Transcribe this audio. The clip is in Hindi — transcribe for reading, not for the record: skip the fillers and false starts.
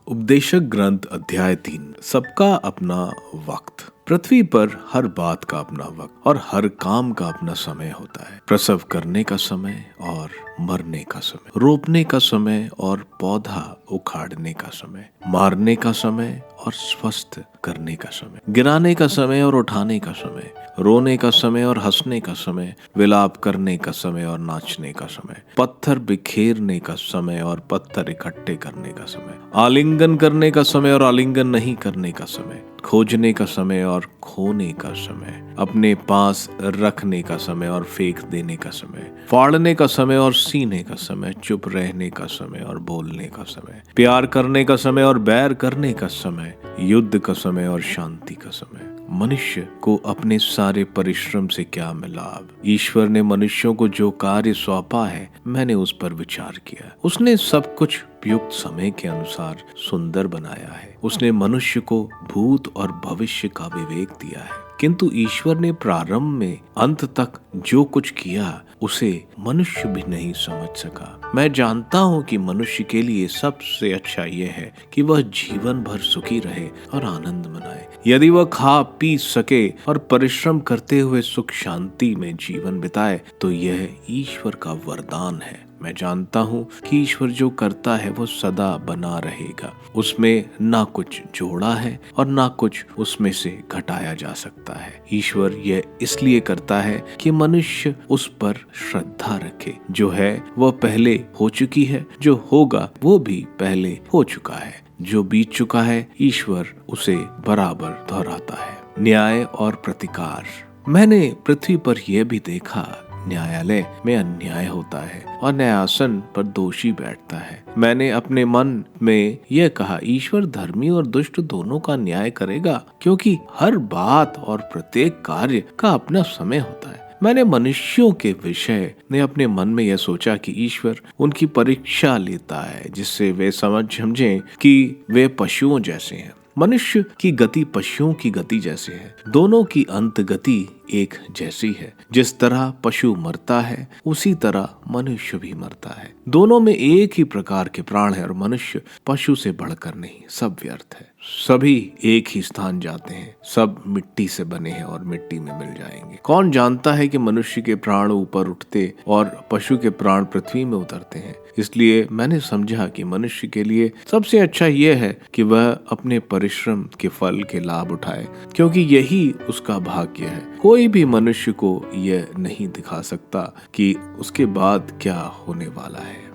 उपदेशक ग्रंथ अध्याय 3। सबका अपना वक्त। पृथ्वी पर हर बात का अपना वक्त और हर काम का अपना समय होता है। प्रसव करने का समय और मरने का समय, रोपने का समय और पौधा उखाड़ने का समय, मारने का समय और स्वस्थ करने का समय, गिराने का समय और उठाने का समय, रोने का समय और हंसने का समय, विलाप करने का समय और नाचने का समय, पत्थर बिखेरने का समय और पत्थर इकट्ठे करने का समय, आलिंगन करने का समय और आलिंगन नहीं करने का समय, खोजने का समय और खोने का समय, अपने पास रखने का समय और फेंक देने का समय, फाड़ने का समय और सीने का समय, चुप रहने का समय और बोलने का समय, प्यार करने का समय और बैर करने का समय, युद्ध का समय और शांति का समय। मनुष्य को अपने सारे परिश्रम से क्या मिला? ईश्वर ने मनुष्यों को जो कार्य सौंपा है, मैंने उस पर विचार किया। उसने सब कुछ उपयुक्त समय के अनुसार सुंदर बनाया है। उसने मनुष्य को भूत और भविष्य का विवेक दिया है, किंतु ईश्वर ने प्रारंभ में अंत तक जो कुछ किया उसे मनुष्य भी नहीं समझ सका। मैं जानता हूँ कि मनुष्य के लिए सबसे अच्छा यह है कि वह जीवन भर सुखी रहे और आनंद मनाए। यदि वह खा पी सके और परिश्रम करते हुए सुख शांति में जीवन बिताए तो यह ईश्वर का वरदान है। मैं जानता हूँ कि ईश्वर जो करता है वो सदा बना रहेगा। उसमें ना कुछ जोड़ा है और ना कुछ उसमें से घटाया जा सकता है। ईश्वर यह इसलिए करता है कि मनुष्य उस पर श्रद्धा रखे। जो है वह पहले हो चुकी है, जो होगा वो भी पहले हो चुका है। जो बीत चुका है ईश्वर उसे बराबर दोहराता है। न्याय और प्रतिकार। मैंने पृथ्वी पर यह भी देखा, न्यायालय में अन्याय होता है और न्यायासन पर दोषी बैठता है। मैंने अपने मन में यह कहा, ईश्वर धर्मी और दुष्ट दोनों का न्याय करेगा, क्योंकि हर बात और प्रत्येक कार्य का अपना समय होता है। मैंने मनुष्यों के विषय ने अपने मन में यह सोचा कि ईश्वर उनकी परीक्षा लेता है, जिससे वे समझें कि वे पशुओं जैसे हैं। मनुष्य की गति पशुओं की गति जैसे है। दोनों की अंत गति एक जैसी है। जिस तरह पशु मरता है उसी तरह मनुष्य भी मरता है। दोनों में एक ही प्रकार के प्राण है और मनुष्य पशु से बढ़कर नहीं, सब व्यर्थ है। सभी एक ही स्थान जाते हैं, सब मिट्टी से बने हैं और मिट्टी में मिल जाएंगे। कौन जानता है कि मनुष्य के प्राण ऊपर उठते और पशु के प्राण पृथ्वी में उतरते हैं। इसलिए मैंने समझा कि मनुष्य के लिए सबसे अच्छा यह है कि वह अपने परिश्रम के फल के लाभ उठाए, क्योंकि यही उसका भाग्य है। कोई भी मनुष्य को यह नहीं दिखा सकता कि उसके बाद क्या होने वाला है।